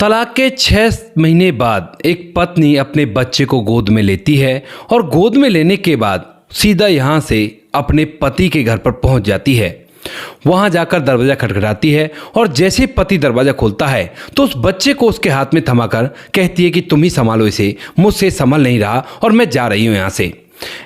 तलाक के 6 महीने बाद एक पत्नी अपने बच्चे को गोद में लेती है और गोद में लेने के बाद सीधा यहाँ से अपने पति के घर पर पहुँच जाती है। वहाँ जाकर दरवाज़ा खटखटाती है और जैसे ही पति दरवाज़ा खोलता है तो उस बच्चे को उसके हाथ में थमाकर कहती है कि तुम ही संभालो इसे, मुझसे संभल नहीं रहा और मैं जा रही हूँ यहाँ से।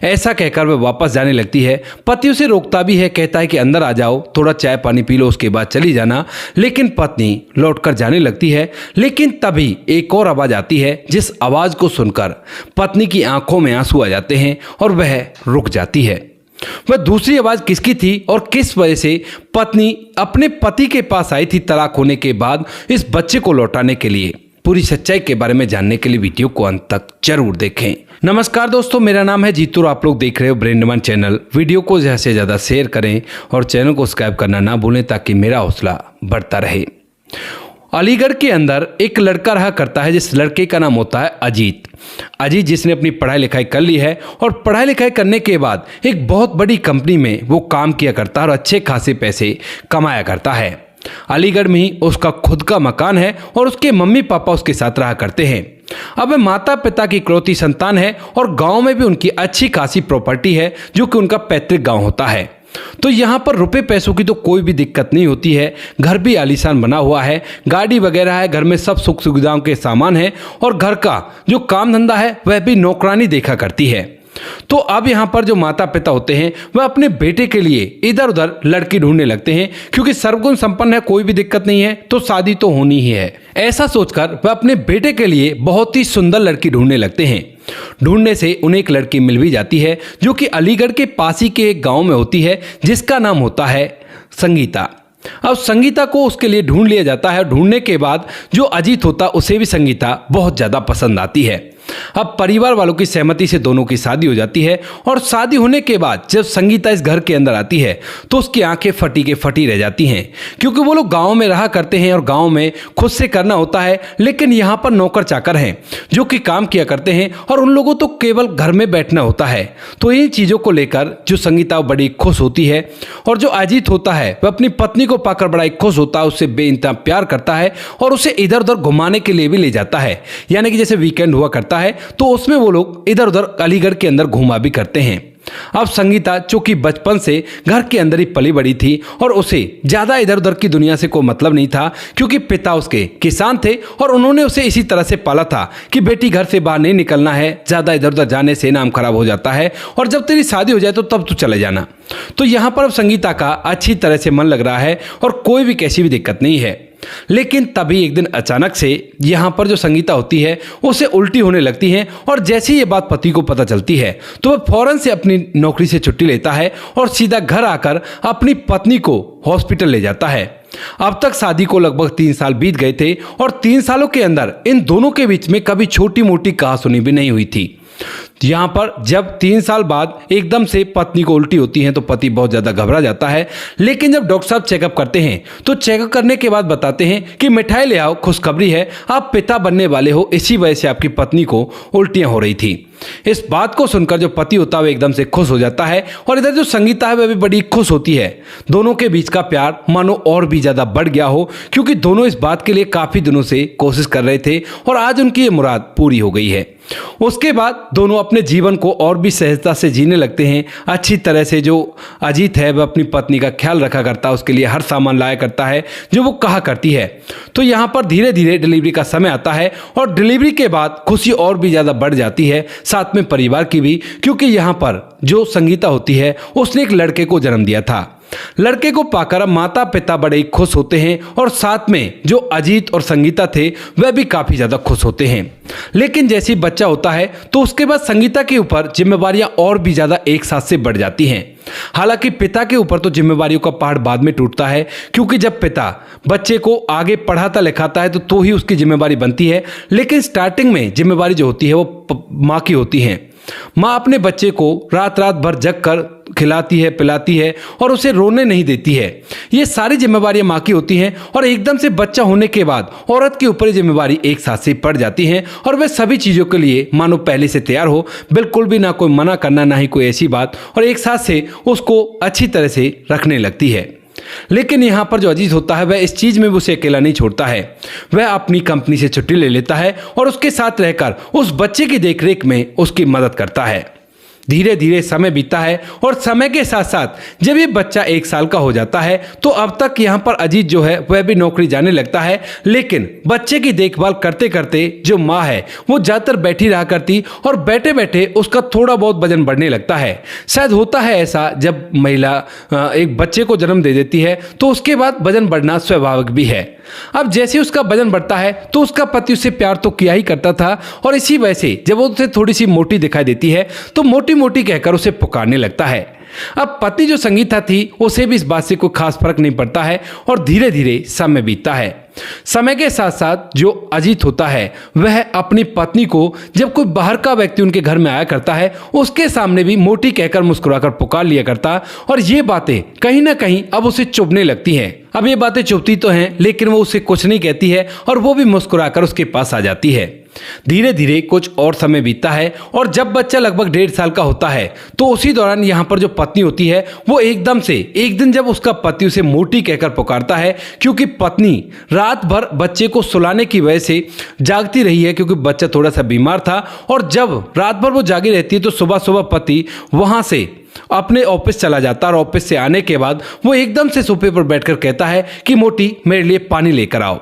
ऐसा कहकर वह वापस जाने लगती है। पति उसे रोकता भी है, कहता है कि अंदर आ जाओ, थोड़ा चाय पानी पी लो, उसके बाद चली जाना। लेकिन पत्नी लौटकर जाने लगती है। लेकिन तभी एक और आवाज़ आती है, जिस आवाज़ को सुनकर पत्नी की आंखों में आंसू आ जाते हैं और वह रुक जाती है। वह दूसरी आवाज़ किसकी थी और किस वजह से पत्नी अपने पति के पास आई थी तलाक होने के बाद इस बच्चे को लौटाने के लिए? पूरी सच्चाई के बारे में जानने के लिए वीडियो को अंत तक जरूर देखें। नमस्कार दोस्तों, मेरा नाम है जीतू और आप लोग देख रहे हो ब्रेंडमैन चैनल। वीडियो को ज़्यादा से ज़्यादा शेयर करें और चैनल को सब्सक्राइब करना ना भूलें ताकि मेरा हौसला बढ़ता रहे। अलीगढ़ के अंदर एक लड़का रहा करता है, जिस लड़के का नाम होता है अजीत। अजीत जिसने अपनी पढ़ाई लिखाई कर ली है और पढ़ाई लिखाई करने के बाद एक बहुत बड़ी कंपनी में वो काम किया करता है और अच्छे खासे पैसे कमाया करता है। अलीगढ़ में ही उसका खुद का मकान है और उसके मम्मी पापा उसके साथ रहा करते हैं। अब माता पिता की इकलौती संतान है और गांव में भी उनकी अच्छी खासी प्रॉपर्टी है, जो कि उनका पैतृक गांव होता है। तो यहाँ पर रुपए पैसों की तो कोई भी दिक्कत नहीं होती है। घर भी आलीशान बना हुआ है, गाड़ी वगैरह है, घर में सब सुख सुविधाओं के सामान है और घर का जो काम धंधा है वह भी नौकरानी देखा करती है। तो अब यहाँ पर जो माता पिता होते हैं वह अपने बेटे के लिए इधर उधर लड़की ढूंढने लगते हैं, क्योंकि सर्वगुण संपन्न है, कोई भी दिक्कत नहीं है तो शादी तो होनी ही है। ऐसा सोचकर वह अपने बेटे के लिए बहुत ही सुंदर लड़की ढूंढने लगते हैं। ढूंढने से उन्हें एक लड़की मिल भी जाती है, जो कि अलीगढ़ के पास ही के एक गांव में होती है, जिसका नाम होता है संगीता। अब संगीता को उसके लिए ढूंढ लिया जाता है। ढूंढने के बाद जो अजीत होता उसे भी संगीता बहुत ज़्यादा पसंद आती है। अब परिवार वालों की सहमति से दोनों की शादी हो जाती है और शादी होने के बाद जब संगीता इस घर के अंदर आती है तो उसकी आंखें फटी के फटी रह जाती हैं, क्योंकि वो लोग गांव में रहा करते हैं और गांव में खुद से करना होता है। लेकिन यहाँ पर नौकर चाकर हैं जो कि काम किया करते हैं और उन लोगों तो केवल घर में बैठना होता है। तो इन चीज़ों को लेकर जो संगीता बड़ी खुश होती है और जो अजीत होता है वह अपनी पत्नी को पाकर बड़ा खुश होता है, उससे बेइंतहा प्यार करता है और उसे इधर उधर घुमाने के लिए भी ले जाता है। यानी कि जैसे वीकेंड हुआ करता है तो उसमें वो लोग इधर उधर अलीगढ़ के अंदर घुमा भी करते हैं। अब संगीता चूंकि बचपन से घर के अंदर ही पली बड़ी थी और उसे ज़्यादा इधर उधर की दुनिया से कोई मतलब नहीं था, क्योंकि पिता उसके किसान थे और उन्होंने उसे इसी तरह से पाला था कि बेटी घर से बाहर नहीं निकलना है, ज़्यादा इधर उधर जाने से नाम खराब हो जाता है और जब तेरी शादी हो जाए तो तब तू चले जाना। तो यहाँ पर अब संगीता का अच्छी तरह से मन लग रहा है और कोई भी कैसी भी दिक्कत नहीं है। लेकिन तभी एक दिन अचानक से यहाँ पर जो संगीता होती है उसे उल्टी होने लगती है और जैसे ही ये बात पति को पता चलती है तो वह फौरन से अपनी नौकरी से छुट्टी लेता है और सीधा घर आकर अपनी पत्नी को हॉस्पिटल ले जाता है। अब तक शादी को लगभग 3 साल बीत गए थे और 3 सालों के अंदर इन दोनों के बीच में कभी छोटी मोटी कहासुनी भी नहीं हुई थी। यहाँ पर जब 3 साल बाद एकदम से पत्नी को उल्टी होती है तो पति बहुत ज़्यादा घबरा जाता है। लेकिन जब डॉक्टर साहब चेकअप करते हैं तो चेकअप करने के बाद बताते हैं कि मिठाई ले आओ, खुशखबरी है, आप पिता बनने वाले हो, इसी वजह से आपकी पत्नी को उल्टियाँ हो रही थी। इस बात को सुनकर जो पति होता है वह एकदम से खुश हो जाता है और इधर जो संगीता है वह भी बड़ी खुश होती है। दोनों के बीच का प्यार मानो और भी ज़्यादा बढ़ गया हो, क्योंकि दोनों इस बात के लिए काफ़ी दिनों से कोशिश कर रहे थे और आज उनकी ये मुराद पूरी हो गई है। उसके बाद दोनों अपने जीवन को और भी सहजता से जीने लगते हैं। अच्छी तरह से जो अजीत है वह अपनी पत्नी का ख्याल रखा करता है, उसके लिए हर सामान लाया करता है जो वो कहा करती है। तो यहाँ पर धीरे धीरे डिलीवरी का समय आता है और डिलीवरी के बाद खुशी और भी ज़्यादा बढ़ जाती है, साथ में परिवार की भी, क्योंकि यहाँ पर जो संगीता होती है उसने एक लड़के को जन्म दिया था। लड़के को पाकर अब माता पिता बड़े ही खुश होते हैं और साथ में जो अजीत और संगीता थे वह भी काफ़ी ज़्यादा खुश होते हैं। लेकिन जैसे ही बच्चा होता है तो उसके बाद संगीता के ऊपर जिम्मेवारियां और भी ज़्यादा एक साथ से बढ़ जाती हैं। हालांकि पिता के ऊपर तो जिम्मेवारियों का पहाड़ बाद में टूटता है, क्योंकि जब पिता बच्चे को आगे पढ़ाता लिखाता है तो ही उसकी जिम्मेवारी बनती है। लेकिन स्टार्टिंग में जिम्मेवारी जो होती है वो माँ की होती है। माँ अपने बच्चे को रात रात भर जग कर खिलाती है, पिलाती है और उसे रोने नहीं देती है। ये सारी जिम्मेवारियां माँ की होती हैं और एकदम से बच्चा होने के बाद औरत के ऊपर जिम्मेवारी एक साथ से पड़ जाती हैं और वह सभी चीज़ों के लिए मानो पहले से तैयार हो, बिल्कुल भी ना कोई मना करना, ना ही कोई ऐसी बात, और एक साथ से उसको अच्छी तरह से रखने लगती है। लेकिन यहाँ पर जो अजीत होता है वह इस चीज में भी उसे अकेला नहीं छोड़ता है। वह अपनी कंपनी से छुट्टी ले लेता है और उसके साथ रहकर उस बच्चे की देखरेख में उसकी मदद करता है। धीरे धीरे समय बीतता है और समय के साथ साथ जब ये बच्चा 1 साल का हो जाता है तो अब तक यहाँ पर अजीत जो है वह भी नौकरी जाने लगता है। लेकिन बच्चे की देखभाल करते करते जो माँ है वो ज़्यादातर बैठी रहा करती और बैठे बैठे उसका थोड़ा बहुत वजन बढ़ने लगता है। शायद होता है ऐसा, जब महिला एक बच्चे को जन्म दे देती है तो उसके बाद वजन बढ़ना स्वाभाविक भी है। अब जैसे उसका वजन बढ़ता है तो उसका पति उससे प्यार तो किया ही करता था और इसी वजह से जब वो उसे थोड़ी सी मोटी दिखाई देती है तो मोटी मोटी कहकर उसे पुकारने लगता है। अब पति जो संगीता थी उसे भी इस बात से कोई खास फर्क नहीं पड़ता है और धीरे धीरे समय बीतता है। समय के साथ साथ जो अजीत होता है वह अपनी पत्नी को जब कोई बाहर का व्यक्ति उनके घर में आया करता है उसके सामने भी मोटी कहकर मुस्कुराकर पुकार लिया करता और ये बातें कहीं ना कहीं अब उसे चुभने लगती हैं। अब ये बातें चुभती तो हैं लेकिन वो उसे कुछ नहीं कहती है और वो भी मुस्कुराकर उसके पास आ जाती है। धीरे धीरे कुछ और समय बीतता है और जब बच्चा लगभग 1.5 साल का होता है तो उसी दौरान यहाँ पर जो पत्नी होती है वो एकदम से एक दिन जब उसका पति उसे मोटी कहकर पुकारता है क्योंकि पत्नी रात भर बच्चे को सुलाने की वजह से जागती रही है क्योंकि बच्चा थोड़ा सा बीमार था और जब रात भर वो जागी रहती है तो सुबह सुबह पति वहाँ से अपने ऑफिस चला जाता है और ऑफिस से आने के बाद वो एकदम से सोफे पर बैठकर कहता है कि मोटी मेरे लिए पानी लेकर आओ।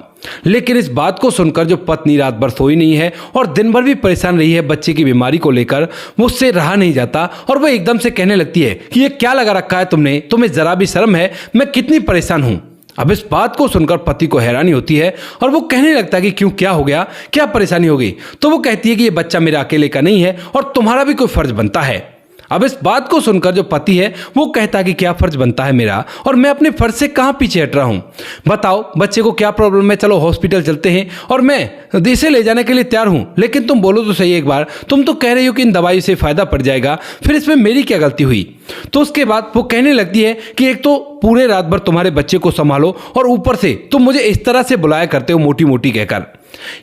लेकिन इस बात को सुनकर जो पत्नी रात भर सोई नहीं है और दिन भर भी परेशान रही है बच्चे की बीमारी को लेकर, वो उससे रहा नहीं जाता और वो एकदम से कहने लगती है कि ये क्या लगा रखा है तुमने, तुम्हें जरा भी शर्म है, मैं कितनी परेशान हूं। अब इस बात को सुनकर पति को हैरानी होती है और वो कहने लगता है कि क्यों, क्या हो गया, क्या परेशानी हो गई। तो वो कहती है कि ये बच्चा मेरा अकेले का नहीं है और तुम्हारा भी कोई फर्ज बनता है। अब इस बात को सुनकर जो पति है वो कहता है कि क्या फर्ज बनता है मेरा और मैं अपने फर्ज से कहाँ पीछे हट रहा हूँ। बताओ बच्चे को क्या प्रॉब्लम है, चलो हॉस्पिटल चलते हैं और मैं इसे ले जाने के लिए तैयार हूँ। लेकिन तुम बोलो तो सही एक बार, तुम तो कह रही हो कि इन दवाई से फायदा पड़ जाएगा, फिर इसमें मेरी क्या गलती हुई। तो उसके बाद वो कहने लगती है कि एक तो पूरे रात भर तुम्हारे बच्चे को संभालो और ऊपर से तुम मुझे इस तरह से बुलाया करते हो मोटी मोटी कहकर।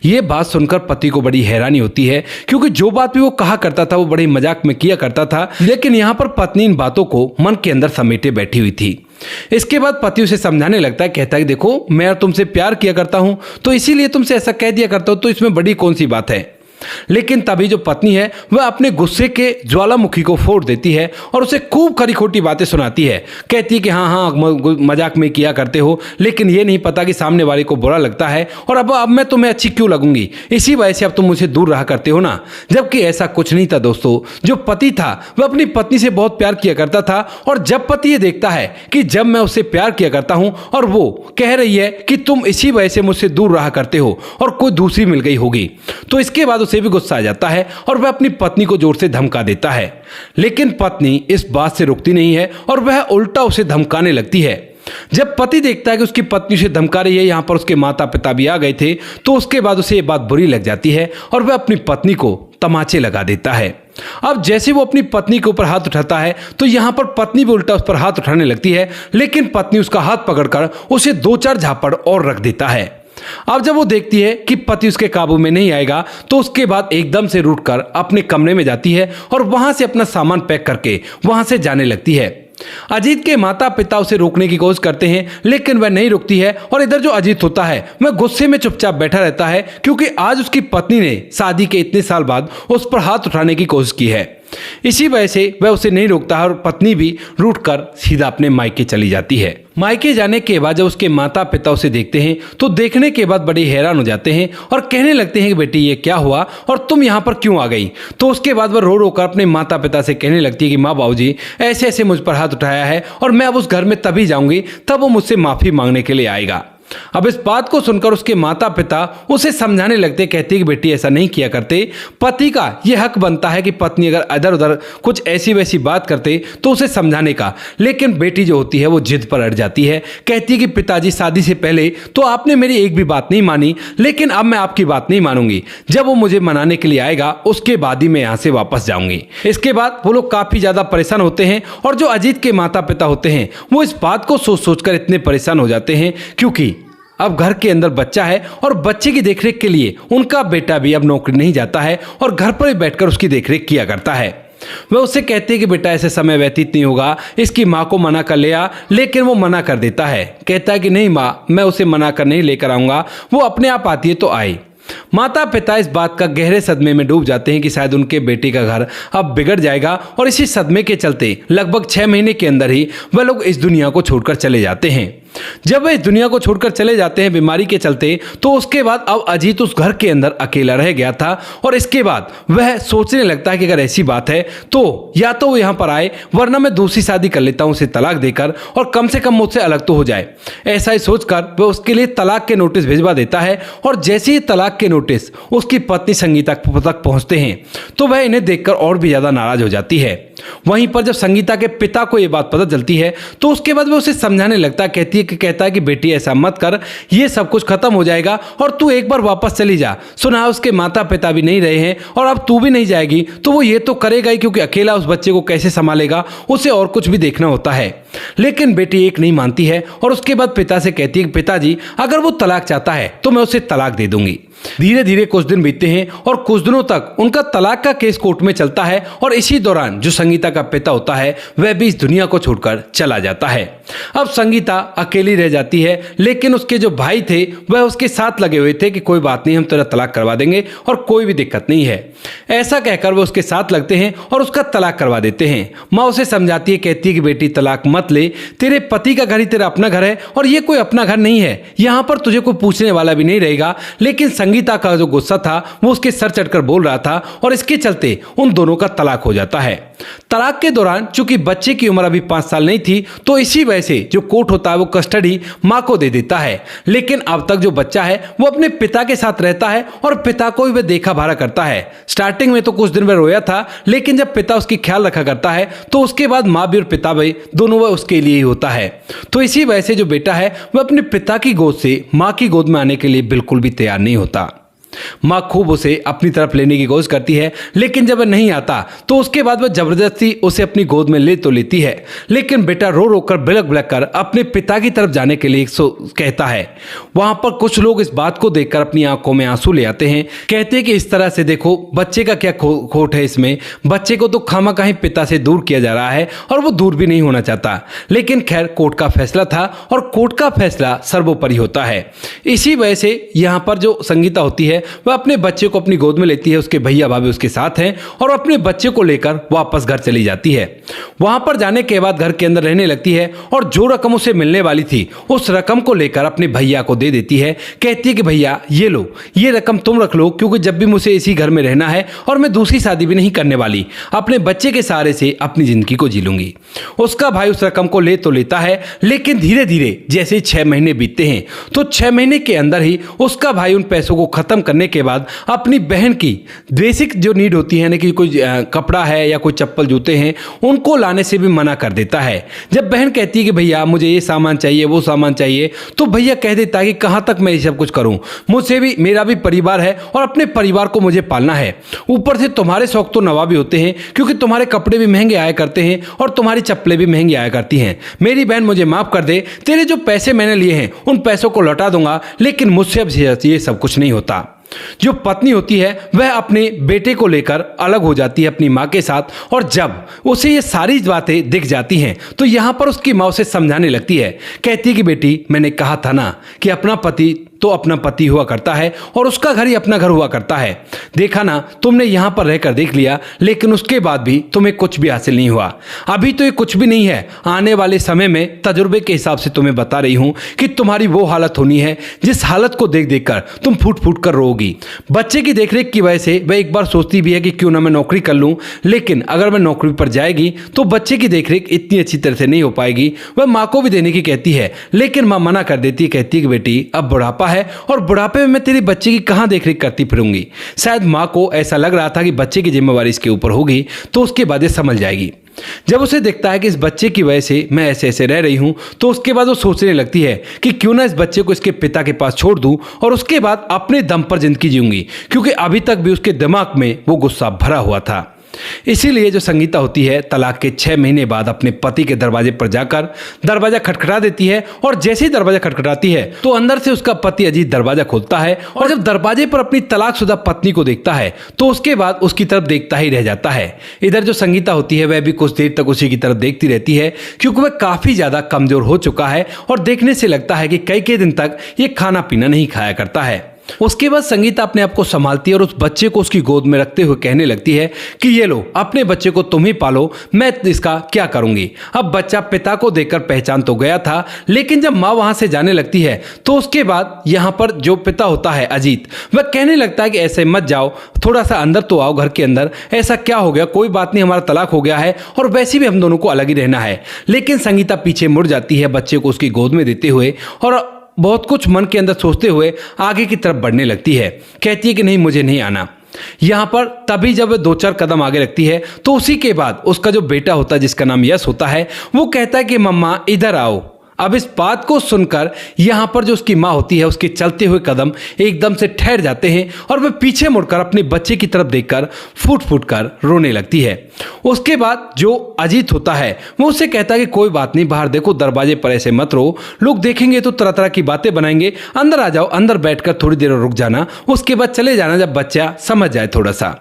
ये बात सुनकर पति को बड़ी हैरानी होती है क्योंकि जो बात भी वो कहा करता था वो बड़ी मजाक में किया करता था। लेकिन यहाँ पर पत्नी इन बातों को मन के अंदर समेटे बैठी हुई थी। इसके बाद पति उसे समझाने लगता है, कहता है देखो मैं तुमसे प्यार किया करता हूं तो इसीलिए तुमसे ऐसा कह दिया करता हूं, तो इसमें बड़ी कौन सी बात है। लेकिन तभी जो पत्नी है वह अपने गुस्से के ज्वालामुखी को फोड़ देती है और उसे खूब खरी खोटी बातें सुनाती है। कहती है कि हाँ मजाक में किया करते हो, लेकिन ये नहीं पता कि सामने वाले को बुरा लगता है और अब मैं तुम्हें अच्छी क्यों लगूंगी, इसी वजह से अब तुम मुझसे दूर रहा करते हो ना। जबकि ऐसा कुछ नहीं था दोस्तों। जो पति था वह अपनी पत्नी से बहुत प्यार किया करता था और जब पति ये देखता है कि जब मैं उससे प्यार किया करता हूं और वो कह रही है कि तुम इसी वजह से मुझसे दूर रहा करते हो और कोई दूसरी मिल गई होगी, तो इसके बाद उसे भी गुस्सा आ जाता है और वह अपनी पत्नी को जोर से धमका देता है। लेकिन पत्नी इस बात से रुकती नहीं है और वह उल्टा उसे धमकाने लगती है। जब पति देखता है कि उसकी पत्नी उसे धमका रही है, यहाँ पर उसके माता पिता भी आ गए थे, तो उसके बाद उसे ये बात बुरी लग जाती है और वह अपनी पत्नी को तमाचे लगा देता है। अब जैसे वो अपनी पत्नी के ऊपर हाथ उठाता है तो यहाँ पर पत्नी भी उल्टा उस पर हाथ उठाने लगती है, लेकिन पत्नी उसका हाथ पकड़कर उसे 2-4 झापड़ और रख देता है। अब जब वो देखती है कि पति उसके काबू में नहीं आएगा तो उसके बाद एकदम से रूठकर अपने कमरे में जाती है और वहां से अपना सामान पैक करके वहां से जाने लगती है। अजीत के माता पिता उसे रोकने की कोशिश करते हैं लेकिन वह नहीं रुकती है और इधर जो अजीत होता है वह गुस्से में चुपचाप बैठा रहता है क्योंकि आज उसकी पत्नी ने शादी के इतने साल बाद उस पर हाथ उठाने की कोशिश की है। इसी वजह से वह उसे नहीं रोकता है और पत्नी भी रूठकर सीधा अपने मायके चली जाती है। मायके जाने के बाद जब उसके माता पिता उसे देखते हैं तो देखने के बाद बड़े हैरान हो जाते हैं और कहने लगते हैं कि बेटी ये क्या हुआ और तुम यहाँ पर क्यों आ गई। तो उसके बाद वह रो रो कर अपने माता पिता से कहने लगती है कि माँ बाबूजी ऐसे ऐसे मुझ पर हाथ उठाया है और मैं अब उस घर में तभी जाऊंगी तब वो मुझसे माफी मांगने के लिए आएगा। अब इस बात को सुनकर उसके माता पिता उसे समझाने लगते, कहती कि बेटी ऐसा नहीं किया करते, पति का यह हक बनता है कि पत्नी अगर इधर उधर कुछ ऐसी वैसी बात करते तो उसे समझाने का। लेकिन बेटी जो होती है वो जिद पर अड़ जाती है, कहती है कि पिताजी शादी से पहले तो आपने मेरी एक भी बात नहीं मानी, लेकिन अब मैं आपकी बात नहीं मानूंगी। जब वो मुझे मनाने के लिए आएगा उसके बाद ही मैं यहाँ से वापस जाऊंगी। इसके बाद वो लोग काफी ज्यादा परेशान होते हैं और जो अजीत के माता पिता होते हैं वो इस बात को सोच सोचकर इतने परेशान हो जाते हैं क्योंकि अब घर के अंदर बच्चा है और बच्चे की देखरेख के लिए उनका बेटा भी अब नौकरी नहीं जाता है और घर पर ही बैठकर उसकी देखरेख किया करता है। वह उससे कहती है कि बेटा ऐसे समय व्यतीत नहीं होगा, इसकी माँ को मना कर ले आ, लेकिन वो मना कर देता है। कहता है कि नहीं माँ, मैं उसे मना कर नहीं लेकर आऊँगा, वो अपने आप आती है तो आए। माता पिता इस बात का गहरे सदमे में डूब जाते हैं कि शायद उनके बेटे का घर अब बिगड़ जाएगा और इसी सदमे के चलते लगभग 6 महीने के अंदर ही वह लोग इस दुनिया को छोड़कर चले जाते हैं। जब वह इस दुनिया को छोड़कर चले जाते हैं बीमारी के चलते, तो उसके बाद अब अजीत उस घर के अंदर अकेला रह गया था और इसके बाद वह सोचने लगता है कि अगर ऐसी बात है तो या तो वो यहाँ पर आए, वरना मैं दूसरी शादी कर लेता हूँ उसे तलाक देकर, और कम से कम मुझसे अलग तो हो जाए। ऐसा ही सोचकर वह उसके लिए तलाक के नोटिस भिजवा देता है और जैसे ही तलाक के नोटिस उसकी पत्नी संगीता तक पहुंचते हैं तो वह इन्हें देखकर और भी ज्यादा नाराज हो जाती है। वहीं पर जब संगीता के पिता को यह बात पता चलती है तो उसके बाद वह उसे समझाने लगता है, कहता है कि बेटी ऐसा मत कर, ये सब कुछ खत्म हो जाएगा और तू एक बार वापस चली जा। सुना उसके माता पिता भी नहीं रहे हैं और अब तू भी नहीं जाएगी तो वो ये तो करेगा ही, क्योंकि अकेला उस बच्चे को कैसे संभालेगा, उसे और कुछ भी देखना होता है। लेकिन बेटी एक नहीं मानती है और उसके बाद पिता से कहती है कि पिताजी अगर वो तलाक चाहता है तो मैं उसे तलाक दे दूंगी। धीरे धीरे कुछ दिन बीतते हैं और कुछ दिनों तक उनका तलाक का केस कोर्ट में चलता है और इसी दौरान जो संगीता का पिता होता है वह भी इस दुनिया को छोड़कर चला जाता है। अब संगीता अकेली रह जाती है, लेकिन उसके जो भाई थे वह उसके साथ लगे हुए थे कि कोई बात नहीं, हम तेरा तलाक करवा देंगे और कोई भी दिक्कत नहीं है। ऐसा कहकर वह उसके साथ लगते हैं और उसका तलाक करवा देते हैं। माँ उसे समझाती है, कहती है कि बेटी तलाक मत ले, तेरे पति का घर ही तेरा अपना घर है और ये कोई अपना घर नहीं है, यहाँ पर तुझे कोई पूछने वाला भी नहीं रहेगा। लेकिन संगीता का जो गुस्सा था वो उसके सर चढ़कर बोल रहा था और इसके चलते उन दोनों का तलाक हो जाता है। तलाक के दौरान चूंकि बच्चे की उम्र अभी 5 साल नहीं थी तो इसी वजह से जो कोर्ट होता है वो कस्टडी माँ को दे देता है। लेकिन अब तक जो बच्चा है वो अपने पिता के साथ रहता है और पिता को भी वह देखा भारा करता है। स्टार्टिंग में तो कुछ दिन वह रोया था, लेकिन जब पिता उसकी ख्याल रखा करता है तो उसके बाद माँ भी और पिता भी दोनों वह उसके लिए ही होता है। तो इसी वजह से जो बेटा है वह अपने पिता की गोद से माँ की गोद में आने के लिए बिल्कुल भी तैयार नहीं होता। माँ खूब उसे अपनी तरफ लेने की कोशिश करती है, लेकिन जब वह नहीं आता तो उसके बाद वह जबरदस्ती उसे अपनी गोद में ले तो लेती है। लेकिन बेटा रो रो कर बिलख बिलख कर अपने पिता की तरफ जाने के लिए कहता है। वहां पर कुछ लोग इस बात को देखकर अपनी आंखों में आंसू ले आते हैं। कहते हैं कि इस तरह से देखो बच्चे का क्या खोट है इसमें, बच्चे को तो खामखा पिता से दूर किया जा रहा है और वो दूर भी नहीं होना चाहता। लेकिन खैर कोर्ट का फैसला था और कोर्ट का फैसला सर्वोपरि होता है। इसी वजह से यहाँ पर जो संगीता होती है वह अपने बच्चे को अपनी गोद में लेती है, उसके भैया भाभी उसके साथ हैं और अपने बच्चे को लेकर वापस घर चली जाती है। वहां पर जाने के बाद घर के अंदर रहने लगती है और जो रकम उसे मिलने वाली थी उस रकम को लेकर अपने भैया को दे देती है। कहती है कि भैया ये लो, ये रकम तुम रख लो, क्योंकि जब भी मुझे इसी घर में रहना है और मैं दूसरी शादी भी नहीं करने वाली, अपने बच्चे के सहारे से अपनी जिंदगी को जी लूंगी। उसका भाई उस रकम को ले तो लेता है, लेकिन धीरे धीरे जैसे 6 महीने बीतते हैं तो 6 महीने के अंदर ही उसका भाई उन पैसों को खत्म करने के बाद अपनी बहन की बेसिक जो नीड होती है, यानी कि कोई कपड़ा है या कोई चप्पल जूते हैं, उनको लाने से भी मना कर देता है। जब बहन कहती है कि भैया मुझे ये सामान चाहिए वो सामान चाहिए, तो भैया कह देता है कि कहाँ तक मैं ये सब कुछ करूँ, मुझसे भी मेरा भी परिवार है और अपने परिवार को मुझे पालना है। ऊपर से तुम्हारे शौक तो नवाबी होते हैं, क्योंकि तुम्हारे कपड़े भी महंगे आया करते हैं और तुम्हारी चप्पलें भी महंगी आया करती हैं। मेरी बहन मुझे माफ कर दे, तेरे जो पैसे मैंने लिए हैं उन पैसों को लौटा दूंगा, लेकिन मुझसे अब ये सब कुछ नहीं होता। जो पत्नी होती है वह अपने बेटे को लेकर अलग हो जाती है अपनी माँ के साथ, और जब उसे ये सारी बातें दिख जाती हैं तो यहाँ पर उसकी माँ उसे समझाने लगती है। कहती है कि बेटी मैंने कहा था ना कि अपना पति तो अपना पति हुआ करता है और उसका घर ही अपना घर हुआ करता है। देखा ना, तुमने यहाँ पर रहकर देख लिया, लेकिन उसके बाद भी तुम्हें कुछ भी हासिल नहीं हुआ। अभी तो ये कुछ भी नहीं है, आने वाले समय में तजुर्बे के हिसाब से तुम्हें बता रही हूँ कि तुम्हारी वो हालत होनी है जिस हालत को देख देख कर तुम फूट फूट कर रोगी। बच्चे की देखरेख की वजह से वह एक बार सोचती भी है कि क्यों ना मैं नौकरी कर लूँ, लेकिन अगर मैं नौकरी पर जाएगी तो बच्चे की देखरेख इतनी अच्छी तरह से नहीं हो पाएगी। वह माँ को भी देने की कहती है, लेकिन माँ मना कर देती है। कहती है कि बेटी अब बुढ़ापा है और बुढ़ापे में मैं तेरी बच्चे की कहां देखरेख करती फिरूंगी। शायद मां को ऐसा लग रहा था कि बच्चे की जिम्मेवारी इसके ऊपर होगी, तो उसके बाद ये समझ जाएगी। जब उसे देखता है कि इस बच्चे की वजह से मैं ऐसे ऐसे रह रही हूं, तो उसके बाद वो सोचने लगती है कि क्यों ना इस बच्चे को इसके पिता के पास छोड़ दूं और उसके बाद अपने दम पर जिंदगी जीऊंगी, क्योंकि अभी तक भी उसके दिमाग में वो गुस्सा भरा हुआ था। इसीलिए जो संगीता होती है तलाक के 6 महीने बाद अपने पति के दरवाजे पर जाकर दरवाजा खटखटा देती है और जैसे ही दरवाजा खटखटाती है तो अंदर से उसका पति अजीत दरवाजा खोलता है और जब दरवाजे पर अपनी तलाकशुदा पत्नी को देखता है तो उसके बाद उसकी तरफ देखता ही रह जाता है। इधर जो संगीता होती है वह भी कुछ देर तक उसी की तरफ देखती रहती है क्योंकि वह काफी ज्यादा कमजोर हो चुका है और देखने से लगता है कि कई दिन तक ये खाना पीना नहीं खाया करता है। उसके बाद संगीता अपने आप को संभालती है और उस बच्चे को उसकी गोद में रखते हुए कहने लगती है कि ये लो, अपने बच्चे को तुम ही पालो, मैं इसका क्या करूंगी। अब बच्चा पिता को देखकर पहचान तो गया था, लेकिन जब माँ वहां से जाने लगती है तो उसके बाद यहाँ पर जो पिता होता है अजीत, वह कहने लगता है कि ऐसे मत जाओ, थोड़ा सा अंदर तो आओ घर के अंदर, ऐसा क्या हो गया, कोई बात नहीं, हमारा तलाक हो गया है और वैसे भी हम दोनों को अलग ही रहना है। लेकिन संगीता पीछे मुड़ जाती है बच्चे को उसकी गोद में देते हुए और बहुत कुछ मन के अंदर सोचते हुए आगे की तरफ बढ़ने लगती है। कहती है कि नहीं, मुझे नहीं आना। यहाँ पर तभी जब वह 2-4 कदम आगे रखती है तो उसी के बाद उसका जो बेटा होता है जिसका नाम यश होता है वो कहता है कि मम्मा इधर आओ। अब इस बात को सुनकर यहाँ पर जो उसकी माँ होती है उसके चलते हुए कदम एकदम से ठहर जाते हैं और वह पीछे मुड़कर अपने बच्चे की तरफ देखकर फूट फूट कर रोने लगती है। उसके बाद जो अजीत होता है वो उससे कहता है कि कोई बात नहीं, बाहर देखो, दरवाजे पर ऐसे मत रो, लोग देखेंगे तो तरह तरह की बातें बनाएंगे, अंदर आ जाओ, अंदर बैठकर थोड़ी देर रुक जाना, उसके बाद चले जाना जब बच्चा समझ जाए थोड़ा सा।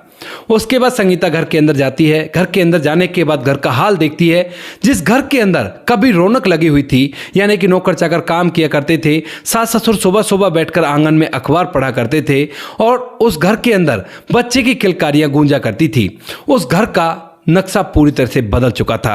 उसके बाद संगीता घर के अंदर जाती है। घर के अंदर जाने के बाद घर का हाल देखती है। जिस घर के अंदर कभी रौनक लगी हुई थी, यानी कि नौकर चाकर काम किया करते थे, सास ससुर सुबह सुबह बैठकर आंगन में अखबार पढ़ा करते थे और उस घर के अंदर बच्चे की किलकारियां गूंजा करती थी, उस घर का नक्शा पूरी तरह से बदल चुका था।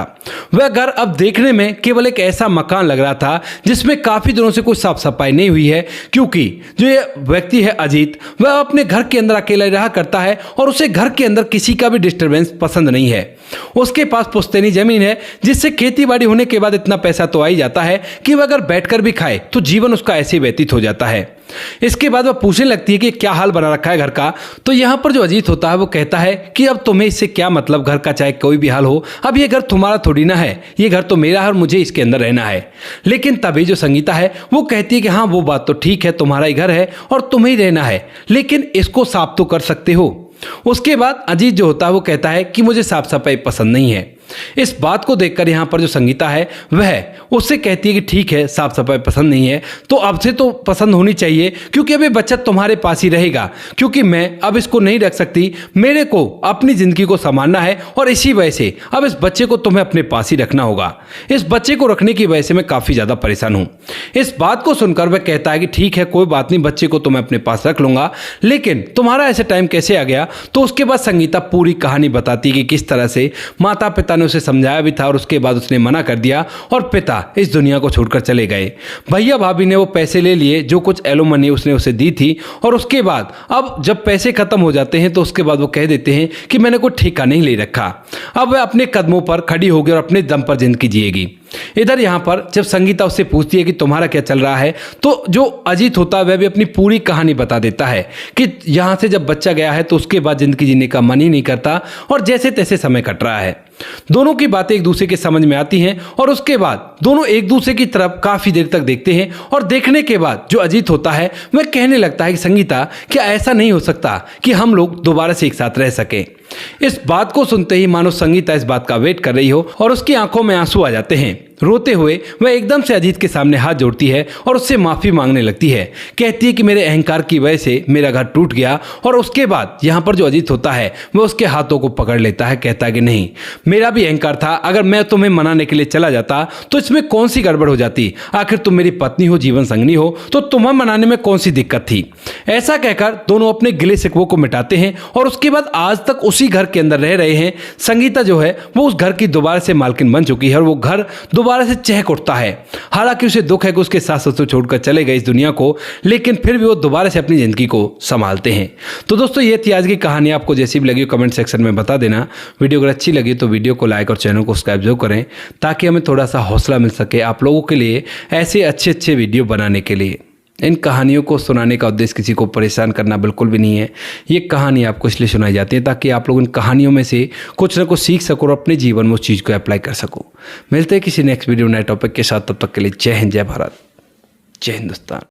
वह घर अब देखने में केवल एक ऐसा मकान लग रहा था जिसमें काफी दिनों से कोई साफ सफाई नहीं हुई है, क्योंकि जो ये व्यक्ति है अजीत, वह अपने घर के अंदर अकेला रहा करता है और उसे घर के अंदर किसी का भी डिस्टरबेंस पसंद नहीं है। उसके पास पुश्तैनी जमीन है जिससे खेती बाड़ी होने के बाद इतना पैसा तो आ ही जाता है कि वह अगर बैठकर भी खाए तो जीवन उसका ऐसे व्यतीत हो जाता है। इसके बाद वह पूछने लगती है कि क्या हाल बना रखा है घर का। तो यहाँ पर जो अजीत होता है वो कहता है कि अब तुम्हें इससे क्या मतलब, घर का चाहे कोई भी हाल हो, अब ये घर तुम्हारा थोड़ी ना है, ये घर तो मेरा है और मुझे इसके अंदर रहना है। लेकिन तभी जो संगीता है वो कहती है कि हाँ वो बात तो ठीक है, तुम्हारा ही घर है और तुम्हें ही रहना है, लेकिन इसको साफ तो कर सकते हो। उसके बाद अजीत जो होता है वो कहता है कि मुझे साफ सफाई पसंद नहीं है। इस बात को देखकर यहाँ पर जो संगीता है वह उससे कहती है कि ठीक है, साफ सफाई पसंद नहीं है तो अब से तो पसंद होनी चाहिए, क्योंकि अभी बच्चा तुम्हारे पास ही रहेगा, क्योंकि मैं अब इसको नहीं रख सकती, मेरे को अपनी जिंदगी को संभालना है और इसी वजह से अब इस बच्चे को तुम्हें अपने पास ही रखना होगा। इस बच्चे को रखने की वजह से मैं काफी ज्यादा परेशान हूँ। इस बात को सुनकर वह कहता है कि ठीक है, कोई बात नहीं, बच्चे को तो मैं अपने पास रख लूंगा, लेकिन तुम्हारा ऐसे टाइम कैसे आ गया। तो उसके बाद संगीता पूरी कहानी बताती कि किस तरह से माता पिता ने उसे समझाया भी था और उसके बाद उसने मना कर दिया और पिता इस दुनिया को छोड़कर चले गए। भैया भाभी ने वो पैसे ले लिए जो कुछ एलोमनी उसने उसे दी थी और उसके बाद अब जब पैसे खत्म हो जाते हैं तो उसके बाद वो कह देते हैं कि मैंने कोई ठेका नहीं ले रखा, अब वह अपने कदमों पर खड़ी होगी और अपने दम पर जिंदगी जिएगी। इधर यहाँ पर जब संगीता उससे पूछती है कि तुम्हारा क्या चल रहा है, तो जो अजीत होता है वह भी अपनी पूरी कहानी बता देता है कि यहाँ से जब बच्चा गया है तो उसके बाद जिंदगी जीने का मन ही नहीं करता और जैसे तैसे समय कट रहा है। दोनों की बातें एक दूसरे के समझ में आती हैं और उसके बाद दोनों एक दूसरे की तरफ काफी देर तक देखते हैं और देखने के बाद जो अजीत होता है वह कहने लगता है कि संगीता, क्या ऐसा नहीं हो सकता कि हम लोग दोबारा से एक साथ रह सके। इस बात को सुनते ही मानो संगीता इस बात का वेट कर रही हो और उसकी आंखों में आंसू आ जाते हैं। रोते हुए वह एकदम से अजीत के सामने हाथ जोड़ती है और उससे माफी मांगने लगती है। कहती है कि मेरे अहंकार की वजह से मेरा घर टूट गया और उसके बाद यहाँ पर जो अजीत होता है वह उसके हाथों को पकड़ लेता है, कहता है कि नहीं, मेरा भी अहंकार था, अगर मैं तुम्हें मनाने के लिए चला जाता तो इसमें कौन सी गड़बड़ हो जाती, आखिर तुम मेरी पत्नी हो, जीवन संगनी हो, तो तुम्हें मनाने में कौन सी दिक्कत थी। ऐसा कहकर दोनों अपने गिले शिकवों को मिटाते हैं और उसके बाद आज तक उसी घर के अंदर रह रहे हैं। संगीता जो है वो उस घर की दोबारा से मालकिन बन चुकी है और वो घर दोबारा से चहक उठता है। हालांकि उसे दुख है कि उसके सास ससुर छोड़कर चले गए इस दुनिया को, लेकिन फिर भी वो दोबारा से अपनी जिंदगी को संभालते हैं। तो दोस्तों ये थी आज की कहानी। आपको जैसी भी लगी कमेंट सेक्शन में बता देना। वीडियो अगर अच्छी लगी तो वीडियो को लाइक और चैनल को सब्सक्राइब जरूर करें ताकि हमें थोड़ा सा हौसला मिल सके आप लोगों के लिए ऐसे अच्छे वीडियो बनाने के लिए। इन कहानियों को सुनाने का उद्देश्य किसी को परेशान करना बिल्कुल भी नहीं है। ये कहानी आपको इसलिए सुनाई जाती है ताकि आप लोग इन कहानियों में से कुछ ना कुछ सीख सको और अपने जीवन में उस चीज़ को अप्लाई कर सको। मिलते हैं किसी नेक्स्ट वीडियो नए टॉपिक के साथ, तब तक के लिए जय हिंद, जय भारत, जय हिंदुस्तान।